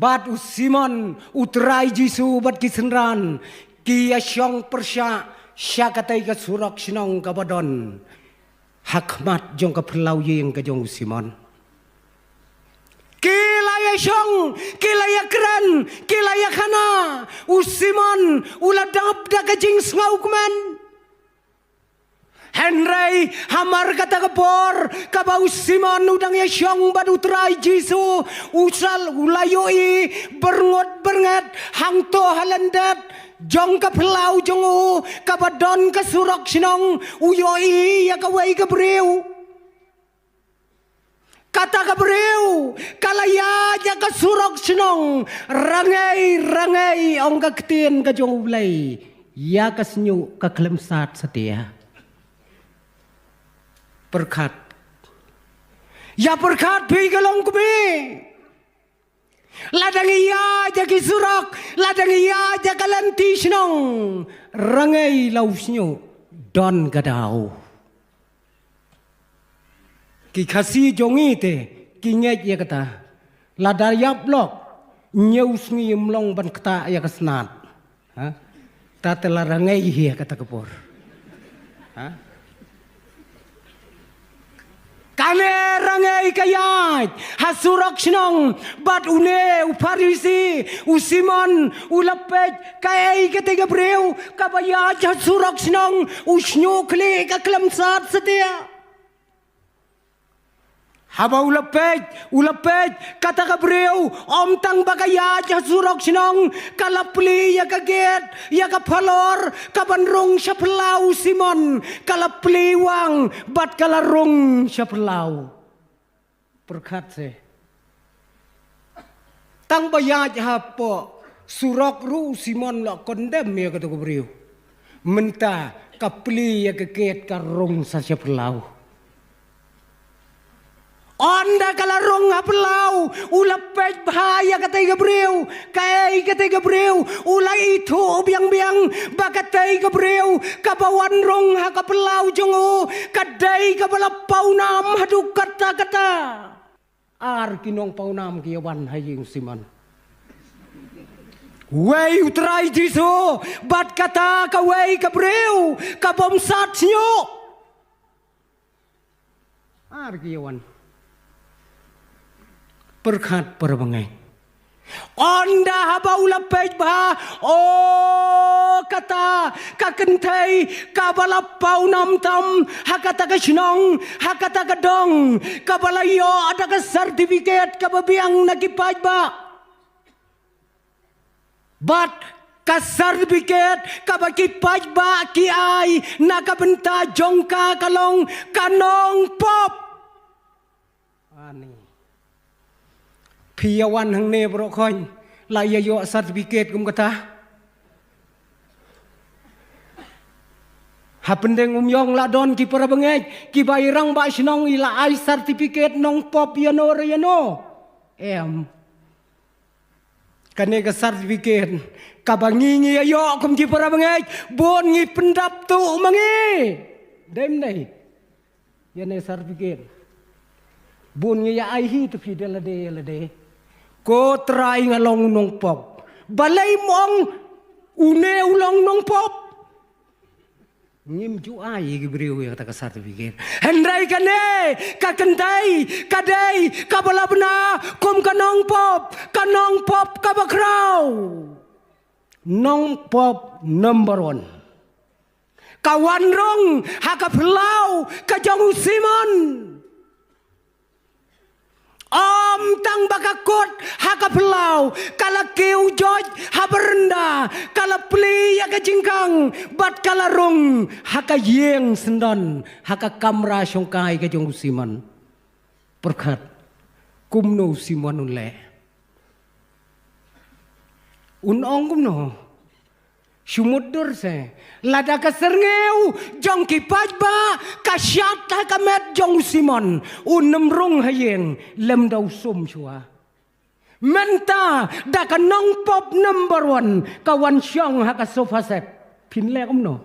Bat usimon utrai Jisu bat kisenran kia syong persya syakatai ka surak sinong kabadon hakmat jong ka pelau yang ka jong usimon kilaya syong kilaya keren kilaya kana usimon uladap da ka jing ngaukman Henry hamar kata kepor kabau Simon udang ya syong bad utrai Jisu usal ulayoi berngot hangto halendet jong ka pelau jongu kabadon ka surok sinong uyoi ya kawai ka breu kata ka breu kalaya ya ka surok sinong rangai ong ka ketien ka jong ulai ya ka senyu ka klemsat setia berkat ya berkat bigalong kumi ladang iya jagi surak ladang iya jagalanti sinong rangai lausnyo don gadau ki khasi jongi te ki ngej ya kata ladar yap lok nyeus ngi mlong ban kata ya kesnat ha ta tela rangai ya kata kepor ha kane rangai kayat hasurak sinong bat une uparisi usimon ulapet kai ketiga breu kabaya hasurak sinong usnyu kli ka klemsat setia haba ulapet kata ka breu om tang bagaya hasurak sinong kalapli ya kaget ya ka palor kabanrong sa pelau simon kalapli wang bat kalarong sa pelau berkat se tang bayaj hapo surok ru simon la kondem ya kata ka breu menta kapli ya kaget karong sa pelau Onda kalarong hapelau ulapet bahaya kata Gabriel kai kata Gabriel ulai itu biang bakatai Gabriel kabawan rong hakapelau jongo kadai kabalapau nam hadu kata ar kinong paunam kiawan haying siman wei utrai Jisu bat kata ka wei Gabriel kabomsat nyo ar kiawan berkat perbangai onda haba ulapej bah oh kata kakentai kabalapau nam tam hakata ka sinong hakata ka dong kabalayo ada ka sertifikat kababiang nakipaj ba bat ka sertifikat kabakipaj ba ki ay nakabenta jongka kalong kanong pop ani piawan hang ne bro koin la ya yo sertifikat kum kata hapendeng yong la don ki para bengej ki bairang ba sinong ila ai sertifikat nong pop yano em kane ka sertifikat kabangi ayo kum ki para bengej bon ngi pendap tu mangi dem nei yane sertifikat bon ngi ya ai hi tu fi de ko try ngalong nong pop balay mong une ulong nong pop ngim ju ai gibriu ya kata sertifikat hendrai kane kakendai kadai kabalabna kom kanong pop kabakraw nong pop number 1 kawan rong hakaplau kajong simon Om tang bakakot hakapelau kala keu joj haberenda kala pli ya kajingkang bat kala rong hakayeng sendon hakakamra syongkai kajong Simon berkat kumno Simon unle unong kumno Syumudur se lada kaserngeu jong kipaj ba kasyat hakamet jong Simon unemrung hayeng lem dau sum chua menta da kanong pop number 1 kawan syong haka sofa set pin le kumno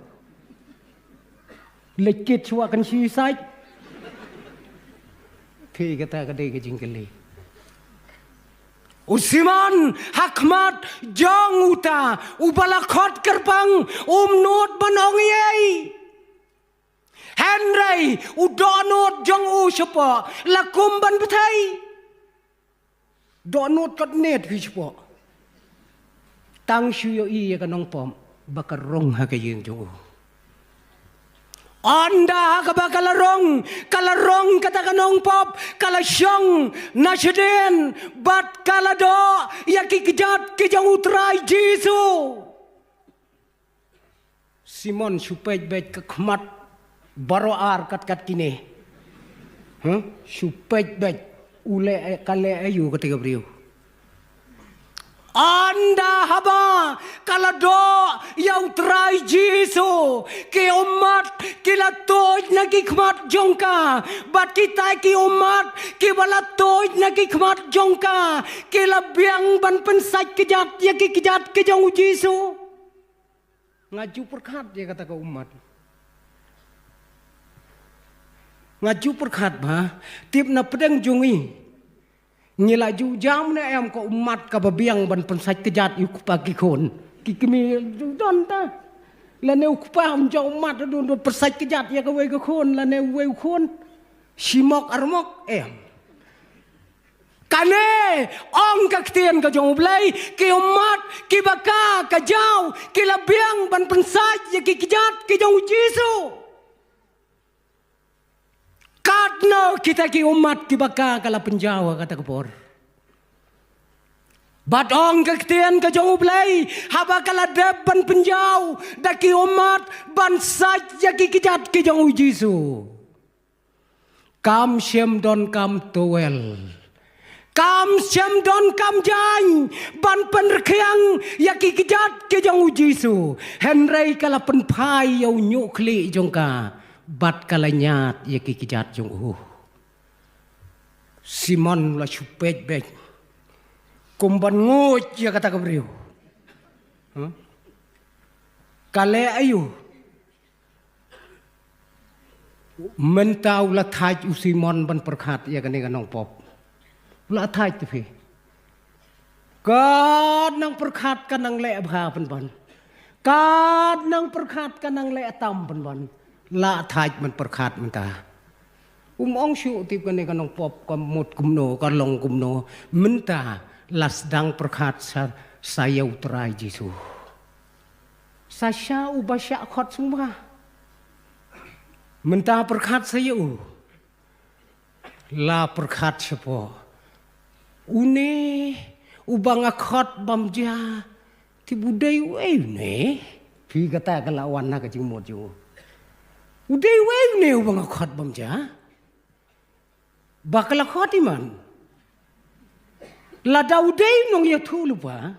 lekit chua kan si sai thi kata kadai ke jingkeli Usiman hakmat jong uta ubalakot kerbang umnut banong yei. Henry udonut jong usapa lakum ban betai. Donut kat net hispa. Tang shuyo iya kanong pom bakar rong hakayeng jong. Anda kabalarong kalarong kata kanong pop kalasyong nasyeden bat kalado yaki kejat kejang utrai Jesu. Simon supej bet kekmat baroar kat kini. Supej bet ule kale ayu ketika beliau. Anda haba kalado yau trai Jesu ke umat kila toj nagi khmat jongka bat kita ki umat ki bala toj nagi khmat jongka kila biang ban pensai kejat ya ki kejat ke jong Jesu ngaju perkat dia kata ke umat ngaju perkat ba tip na pedang jungi Ngilaju jam na em ko umat ka babiang ban pensai kejat yuk pagi kon kikimi don ta la ne ukpa jo umat don pensai kejat ya ka we ka kon la ne we kon simok armok em kane ong ka ktien ka jong blai ki umat ki baka ka jau ki la biang ban pensai ya ki kejat ki jong Jesu Katno kita ki umat ki baka kala penjawa kata kepor. Badong kektian ke jauh belai haba kala depan penjau daki umat bansaj ya ki kijat ki jauh Jesu. Kam shem don kam towel. Kam shem don kam jany ban penrekyang ya ki kijat ki jauh Jesu. Henry kala penpai yau nyukli jongka. Bat kalanyat ya kikijat jong Simon la chupet bek kumban ngut ya kata kabriu kale ayu mentau la thaj Simon ban perkhat ya kane kanong pop la thaj tu phi kad nang perkhat kanang le bha ban kad nang perkhat kanang le tam ban La thaj man perkhat man ta. Ong syu tip kane kanong pop kamut kumno kalong kumno menta lasdang perkhat saya utrai Jesu. Sasya ubasya khot semua. Menta perkhat saya la perkhat sepo. Une ubang khot bamja tibudai we ne. Pi kata kalawan na kajing mojo. Uday wave ne ubang akhat bamja. Bakal akhat iman. Lada uday nong ya thulu pa.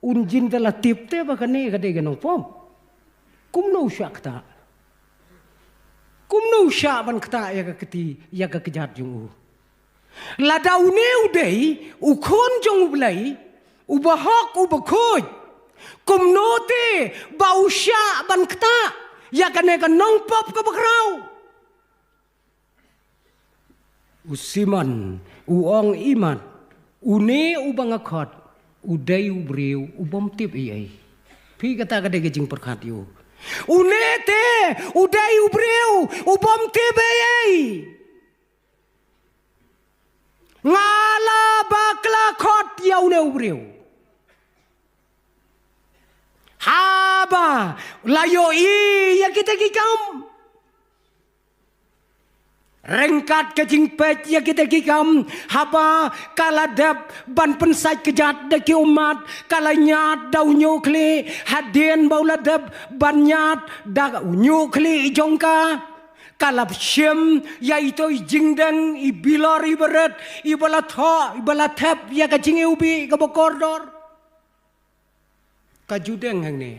Unjin dala tipte bakane kade ganong pom. Kumno syakta. Kumno syaban kta ya keti ya kejat jung. Lada une uday ukon jong ublai ubahok ubakoj. Kumno te bau syaban kta. Ya kane kan nong pop ka bakrau. Usiman, uong iman, une ubang akhat, uday ubriu, ubom tip iyay. Pi kata kade gejing perkhat yu. Une te, uday ubriu, ubom tip iyay. Ngala bakla khot ya une ubriu. Haba layo ya kita kikam rengkat kejing pet ya kita kikam haba kaladap ban pensai kejat daki umat kalanyat dau nyukli hadien bauladap ban nyat dak nyukli jongka kalap syem yaitu jingdang ibilor ibarat ibalat ho ibalat thep ya kajing ubi kabokordor kajudeng hang ni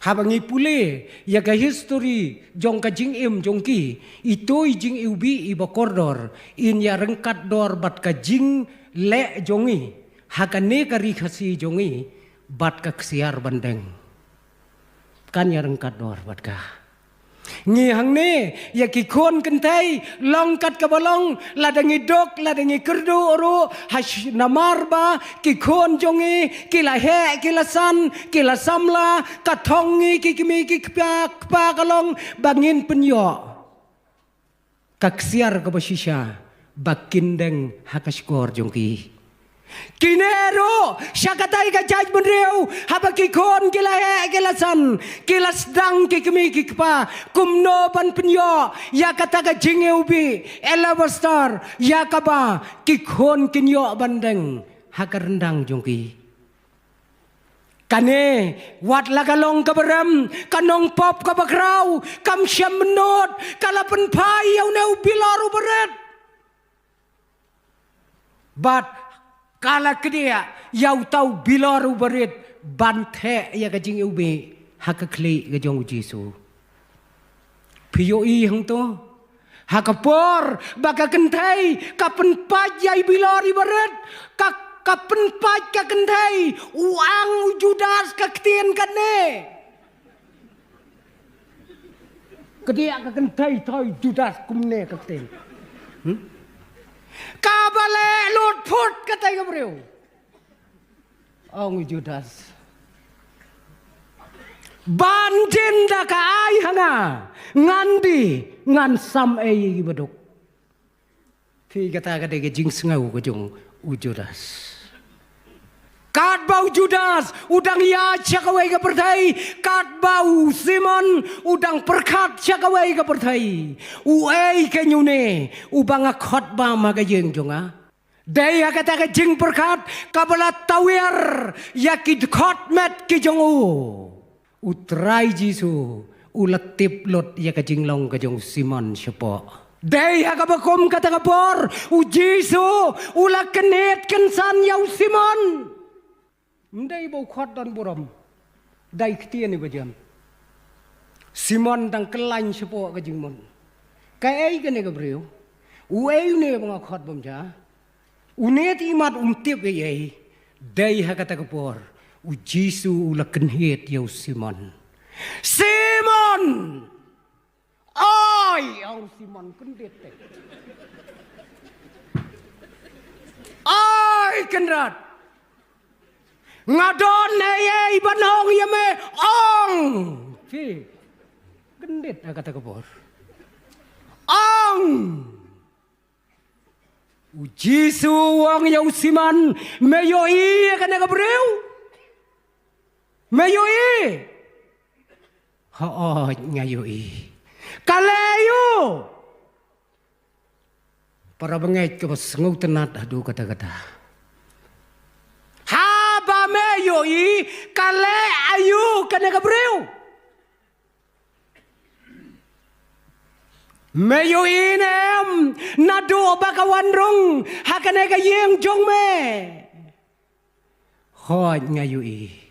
habangi pule ya ka history jong ka jing im jong ki ito jing ubi iba kordor in ya rengkat dor bat ka jing le jongi hakane ka ri khasi jongi bat ka ksiar bandeng kan ya rengkat dor bat ka Ngihang ni ya ki kon kentai longkat ke balong ladangi dok ladangi kerdu oru hash namarba ki kon jongi ki la he ki la san ki la samla katongi ki kimi ki pa kalong bangin penyo kaksiar ke basisha bakindeng hakaskor jongki Kinero syakatai ka jaj menreu habaki kon kilahe kilasan kilas dang kikmi kikpa kumno pan penyo ya kata ka jingeubi elabastar ya kaba kikon kinyo bandeng hakarendang jongki Kane wat lagalong kabaram kanong pop kabakraw kam syam menot kalapan pai yaw neu bilaru beret But Kala kedia yau tau bilaru berit banthe ya kajing ube hakakli kajong Jisu. Piyoi hang to hakapor baka kentai kapen pajai bilari berit kapen paj ka kentai uang Judas ka ketien kane. Kedia ka kentai toy Judas kumne ka ketien. Kabale lut put katay kabriw. Ang Judas. Banjin da ka ay hanga. Ngandi ngan sam ay ibadok. Fi kata kata ke jing sengaw ke jong Judas. Kat bau Judas udang ya cakawai ke pertai. Kat bau Simon udang perkat cakawai ke pertai. Uai ke nyune ubang khotba ma ke jeng jonga. Daya kata ke jing perkat kabala tawir yakid khot met ke jongu. Utrai Jisu ulatip lot ya ke jing long ke jong Simon syapo. Daya kabakom kata kapor Jisu ulak kenet kensan yau Simon. Ndai bau khot dan buram dai ktia ni bajam Simon dang kelain sepo ka jingmon kai ai kene ka breu uei ne bang khot bam ja unet imat umtip ei dai ha kata kapor Jisu ulaken het yau Simon ai au Simon kendet ai kenrat Ngadon neye banong yame ong. Fi. Gendit kata kapor. Ong. Jisu wong yau Simon meyoi kana kabreu. Meyoi. Ngayoi. Kaleyo. Para bengait ke sengau tenat aduh kata-kata. Haba meyoi kale ayu kana kabreu. Meyoi nem nado bakawan rong hakane ka yeng jong me. Hoi ngayoi.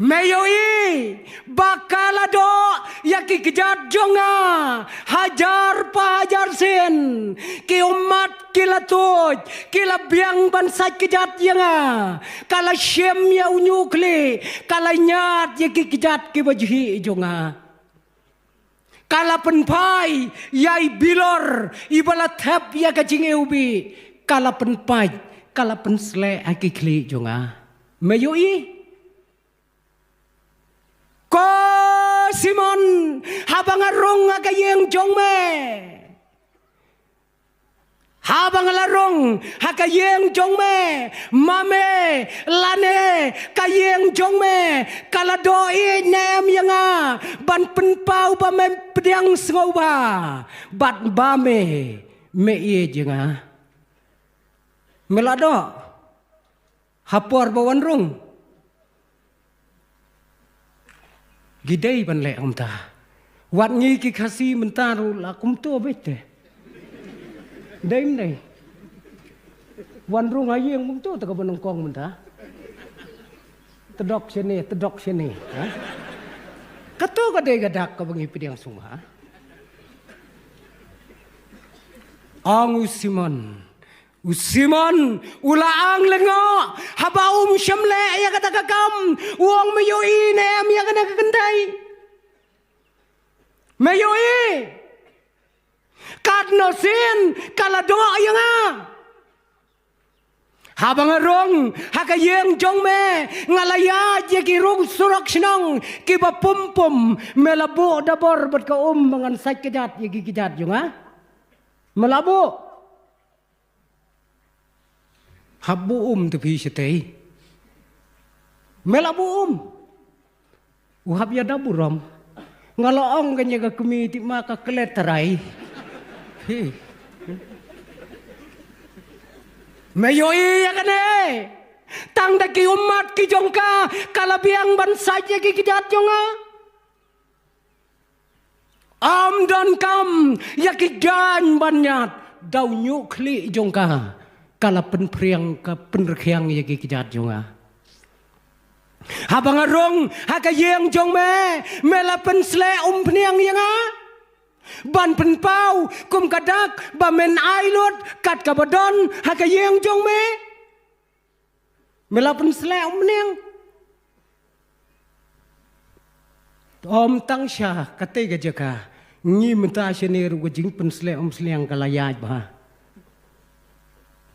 Meyoi bakalado yaki kejat jonga hajar pahajar sen ki umat kila tuj kila biang bansat kejat yanga kala syem ya unyukli kala nyat yaki kejat ki bajhi jonga kala penpai yai bilor ibala thap ya kajing ubi kala penpai kala pensle akikli jonga meyoi Ko Simon habang arong agayeng jong me habang larong hakayeng jong me mame lane kayeng jong me kaladoi nem yanga ban penpau ba mem pediang sengoba bat bame me ye jenga melado hapor bawan rong Gidai ban le om ta wat ngi ki khasi mentaru la kum to bete dai wan rung ayeng mum to ta ka banong kong menta tedok sini ha kato ka dai gadak ka bangi pidiang sungha ang Simon ulaang lengo habaum syamle ya kata kakam uang meyoi nem ya kena kekendai Mayoi kat no sin kala do yang habang arong hakayeng jong me ngalaya je ki rung surak sinong ki ba pum pum melabo dabor bat ka mangan sak kejat ye ki kejat jong melabo habu tu pi setei melabo uhab ya daburam ngalaong kanya ka kumiti maka keleterai Mayoi ya kane tang daki umat ki jongka kalabiang bansa je ki kijat jonga am dan kam ya ki jan banyat dau nyukli jongka kala penpriang ka penrekyang ya ki kijat jonga habang arong hakayeng jong mela pensle peniang yang ban penpau kum kadak bamen ailot kat kabadon hakayeng jong mela pensle peniang om tangsha kate gajaka ngi menta shenir gojing pensle sliang kalayaj ba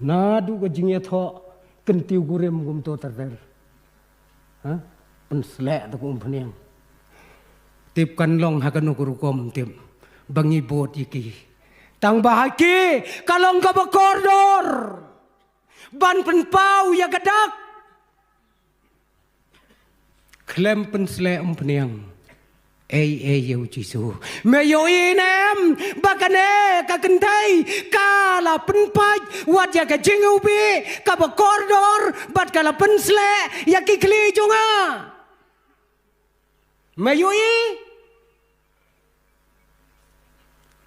nadu gojing ya tho kentiu gurem gum to terter penselek tu peniang tip kan long hakan ukurukom tip bangi bot iki tang bahaki kalong ka bakordor ban penpau ya gadak klem penselek peniang yau jisu meyo inem bakane ka kentai kala penpaj wat ya ka jingubi ka bakordor bat kala pensle ya ki kli jonga meyo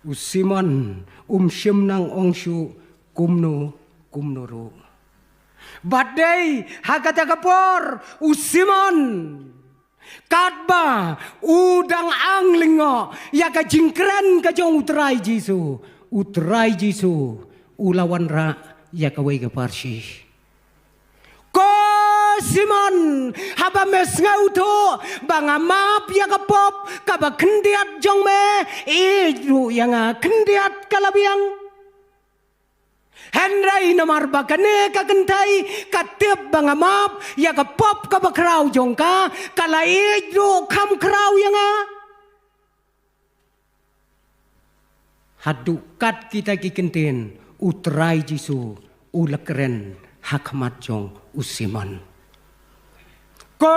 usiman shim nang ongshu kumnuru badai hakata kapor usiman katba udang anglingo ya ka jingkren ka jong utrai jisu ulawan ra ya ka wei ka parsi ko simon haba mes ngauto banga map ya ka pop ka ba kendiat jong me idu yang kendiat kalabiang Henry nomor bakane ka kentai katip banga map ya ka pop ka bakrau jongka kala idu kam krau yang hadukat kita ki kenten utrai jisu ulakren hakmat jong usiman ko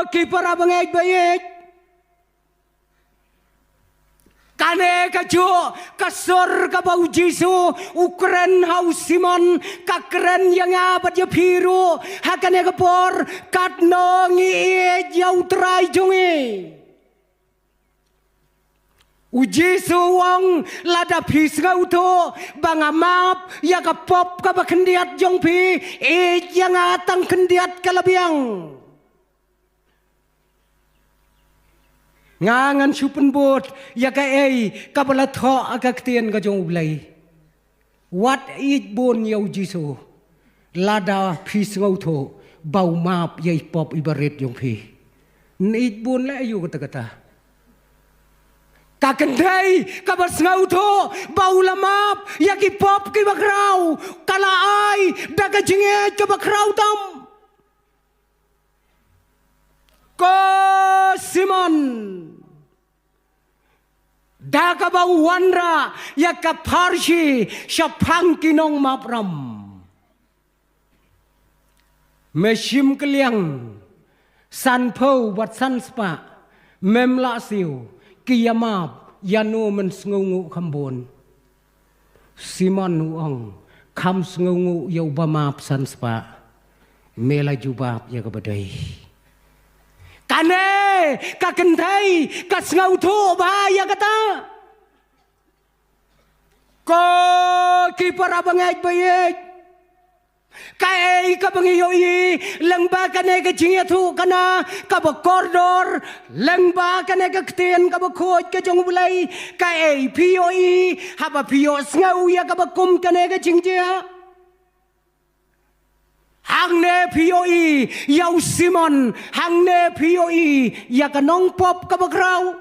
ki para bangay bayik kane kajo kasor ka bau jisu ukren hausiman kakren yang abad ya piru hakane kapor katnongi ya utrai jongi ujisu wong lada pis ngauto banga map ya ka pop ka bakendiat jong pi yang atang kendiat kalabiang ngangan supen bot ya ka kabala tho agak tien ka jong ulai what it bon yau jisu lada pis ngauto bau map ya pop ibaret jong pi nit bon la ayu kata kakendai kabas ngauto bau lamap ya ki pop ki bakrau kala ai daga jinge ka bakrau tam ko simon daga bau wanra ya ka parsi syapang kinong mapram mesim keliang sanpo wat sanspa memla siu kiyamap yanu men sngungu kambon simon nuang kam sngungu yau bamap sanspa mela jubab ya kabadai kane kakentai kasngauto bahaya kata ko kipara bangay bayik kai ka bangiyoi lengba kane ka jingatu kana ka bakordor lengba kane ka ktien ka bakoj ka jong bulai kai pioi haba pio snau ya ka bakum kane ka jingjia hangne pioi yau simon hangne pioi ya ka nong pop ka bakrau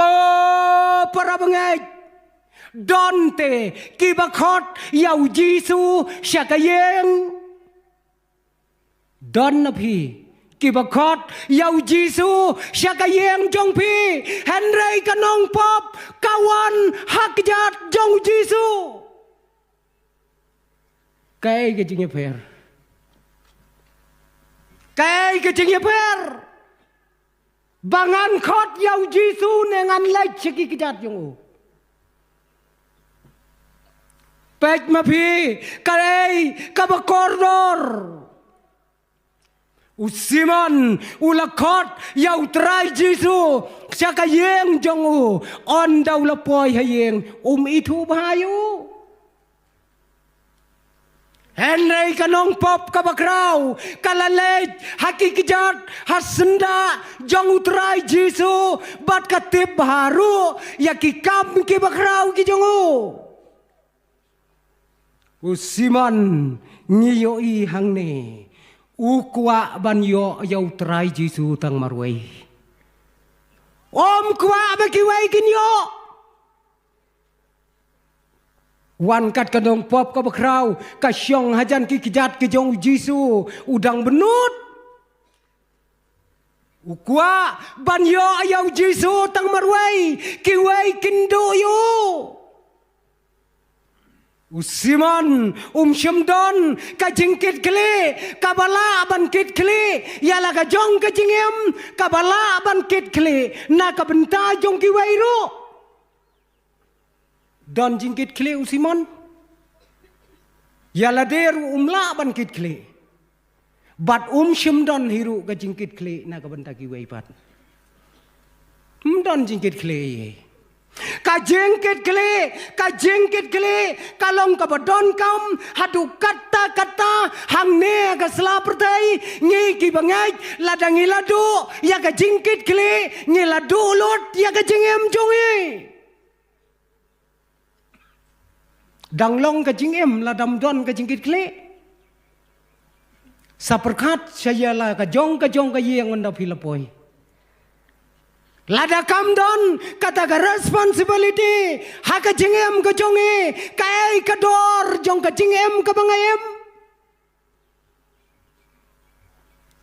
ko para bangay donte kibakot yaw Jisu syakayeng don na phi kibakot yaw Jisu syakayeng jong phi Henry kanong pop kawan hakjat jong Jisu cái ching per cái ching per bangan khot yaw Jisu nengan lai chiki kijat jong pek ma phi kai kabakordor usiman ulakot yaw trai Jisu syakayeng jong on daw lapoy hayeng itu bahayu Henry kanong pop kabakraw kalalej hakikijat hasenda jong utrai Jisu bat katip baharu yakikam kibakraw kijongu usiman ngiyoi hangne ukwa banyo yaw utrai Jisu tang marway om kwa bakiway kinyo wan kat kanong pop ka bakraw kasyong hajan kikijat kijong Jisu udang benut ukwa banyo ayaw Jisu tang marway kiway kindo yu usiman syamdon kajingkit kli kabala bankit kli yala kajong kajingem kabala bankit kli na kabenta jong kiway ru don jingkit kli usimon yala deru umla bankit kli bat syamdon hiru ka jingkit kli na ka benta ki weipat don jingkit kli ka jingkit kli kalong ka badon kam hadu kata hangne ka slapertai ngi ki bangai ladang iladu ya ka jingkit kli ngi ladu lut ya ka jingem jongi danglong ka jingem la damdon ka jingkit kle saperkat sayala ka jong ka yeng unda pilapoi lada kamdon kata ka responsibility ha ka jingem ka jonge kai ka dor jong ka jingem ka bangayem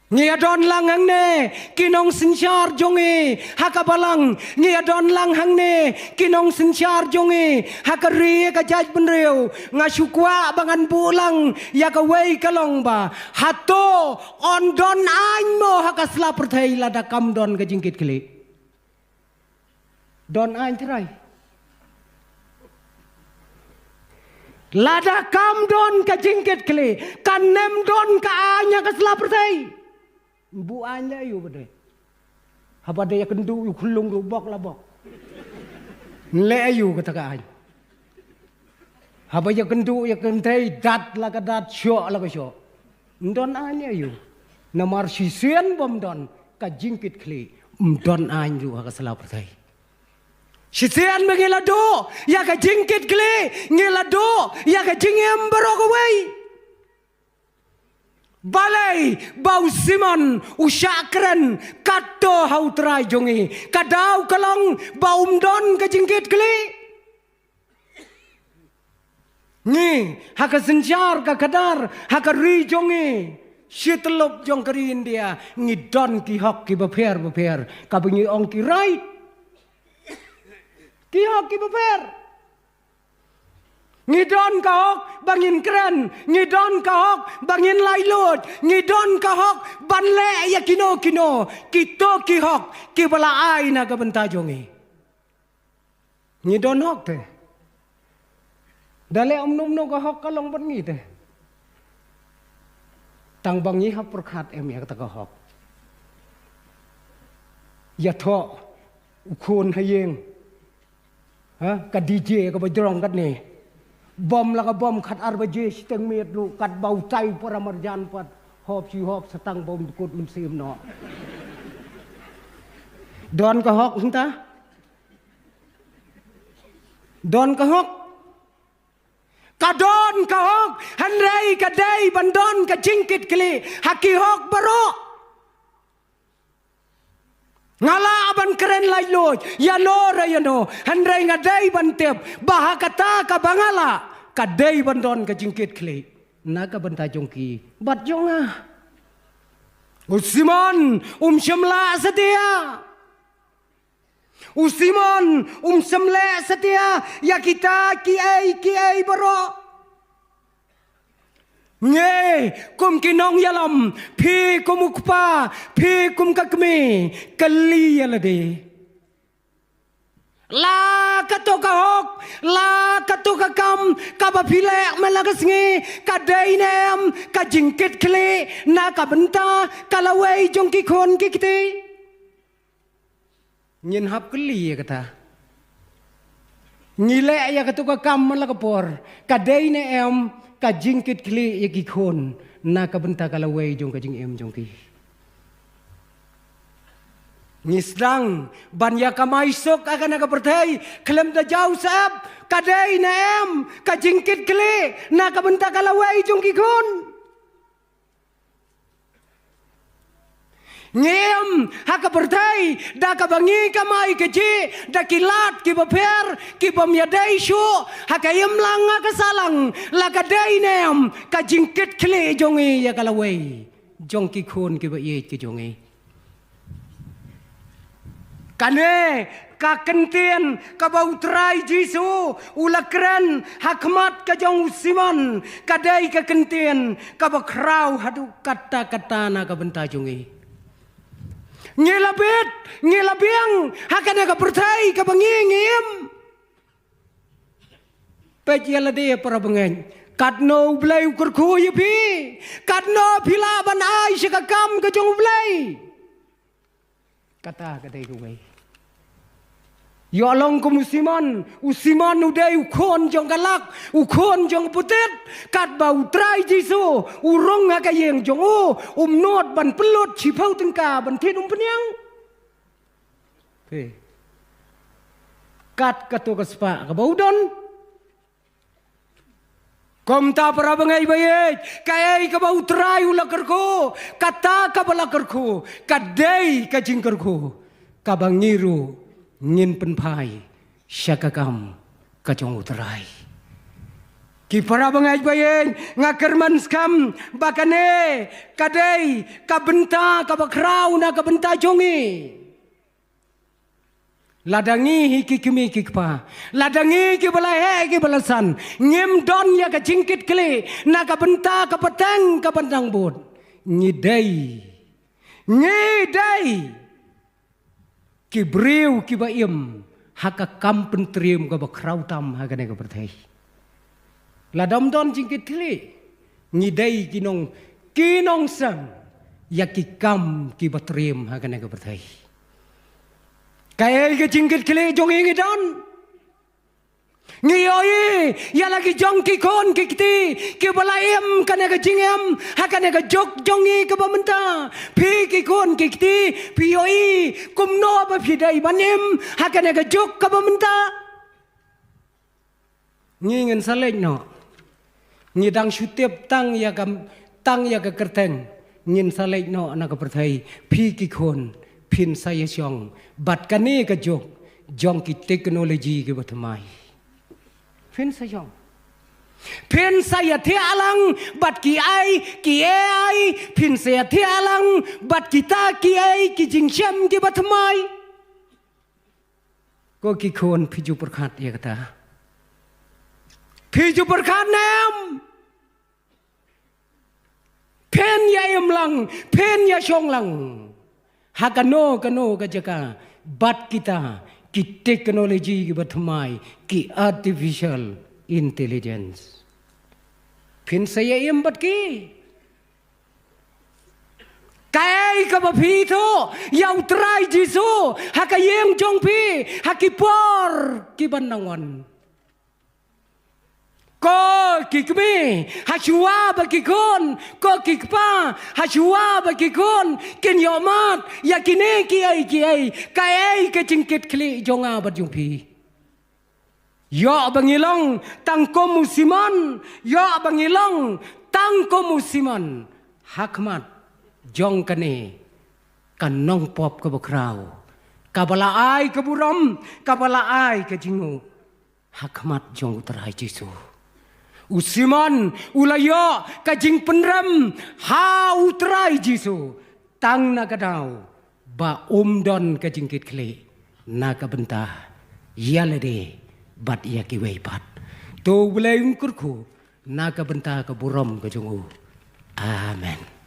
Ngia don lang hang ne kinong sinsyar jonge hakabalang ngia don lang hang ne kinong sinsyar jonge hakari ka jaj benreu ngasukwa bangan bulang ya ka wei kalong ba hato on don ain mo hakasla perthai lada kam don ka jingkit kli don ain trai lada kam don ka jingkit kli kanem don ka anya kasla perthai bu anya yu bade haba de yakendu yu khulung ru bok la bok le yu kata ka ai haba yakendu yakentei dat la ka dat syo la ka syo ndon anya yu namar sisien bom don ka jingkit kli don an yu ka sala pertai sisien mengila do ya ka jingkit kli ngila do ya ka jingem barokawai balai bau simon usakren kato hautrai jongi kadau kalong baum don ka jingkit kli ni haka senjar ka kadar haka ri jongi sitelop jong kari India ngi don ki hok ki beper ka bunyi ong ki right ki hok ki beper ngidon ka hok bangin keren ngidon ka hok bangin lailot ngidon ka hok banle ya kino kito ki hok ki bala ai na ka benta jongi ngidon hok te dale omnum no ka hok kalong ban ngi te tang bangi hap perkhat em ya ka hok ya tho ukun hayeng ha ka DJ ka bajrong kat ni bom la ka bom khat arbaje siteng met lu kat bau tai paramarjan pat hop si hop setang bom kut sim no don ka hok hunta don ka hok kadon ka hok hanrei ka dei bandon ka jingkit kli haki hok baro Ngala aban keren lailo ya no rayano handrai ngadai bantep bahakata ka bangala kadai bandon ka jingkit kle naga banta jongki bat jonga Usimon semla setia Usimon semle setia ya kita kiai baro Nge kum kinong yalam pi kumukpa pi kum kakme kali yalade La katoka hok la katoka kam kabapile malagas nge kadainem kajingkit kle na kabenta kalawai jongki kon kikte Nyin hap kali ya kata Ngile ya katoka kam malakapor kadainem kajingkit kli ya kikon na kabenta kalawai jong kajing jongki Ngisdang banya kamaisok akan aga pertai kelem da jauh sab kadai na kajingkit kli na kabenta kalawai jong kikon Ngem haka pertai da kabangi kamai keji da kilat ki baper ki pamyadai shu haka yemlang ka salang la kadai nem ka jingkit kle jongi ya kalawai jong ki khon ki ba ye ki jongi kane ka kentien ka bautrai jisu ulakran hakmat ka jong siman kadai ka kentien ka bakrau hadu kata-kata na ka benta jongi Ngilabiang hakana ka pertai ka bangingim Pejala dia para bengen kadno blai ukur kuy pi kadno pila ban ai sikakam ka jong blai kata kadai kuy Yo long ko usiman udai ukon jong galak ukon jong putet kat bau trai jisu urong ha kayeng jong not ban pelot chipau tengka ban tin penyang pe kat kato kaspa ka bau don kom ta para bangai baye kayai ka bau trai ulakar ko kata ka balakar ko kadai ka jingkar ko ka bangiru ngin penpai syakakam kacong uterai ki para bangai bayen ngakerman skam bakane kadai kabenta kabakrau na kabenta jongi ladangi hiki kimi kikpa ladangi ki balahe ki balasan ngem don ya ka jingkit kle na kabenta kapatang kapandang bot ngidai ki breu ki baim haka kampen triem ka bakrau tam haka ne ka perthai ladam don jingkit kle ngidai kinong sang ya ki kam ki batriem haka ne ka perthai kaya ka jingkit kle jong ngidon ngiyoi ya lagi jong ki kon ki kiti ki balaim kana ka jingem hakane ka jok jongi ka bamenta pi ki kon ki kiti pi yoi kumno ba pidai banim hakane ka jok ka bamenta ngingen saleng no ngidang syutiep tang ya ka kerteng ngin saleng no na ka perthai pi ki kon pin saya jong bat kane ka jok jong ki teknologi ki batmai Pin saya tialang bat ki ai pin saya tialang bat kita ki ai ki jingsyam ki batmai ko ki kon piju perkat ya kata piju perkat nam pen ya imlang pen ya shonglang hakano ka jaka bat kita ki teknologi ki batmai ki artificial intelligence pin saya imbat ki kai ka bapi to yau trai jisu hakayeng jongpi hakipor ki banangon ko kikme hachua bakikon ko kikpa hachua bakikon ken yomat yakine ki ai kai ke jingkit kli jonga bat jungpi yo bangilong tangko musiman yo bangilong tangko musiman hakmat jong kane kanong pop ka bakrau Kabala ai ke buram, kabala ai ke jingu. Hakmat jong terai Jesu. Usiman ulaya kajing penram ha utrai Jesu. Tang nagadau ba don kajing kit kle. Naga bentah yalade bat ia kiwei bat. To boleh ungkurku naga bentah ke buram ke jungu. Amen.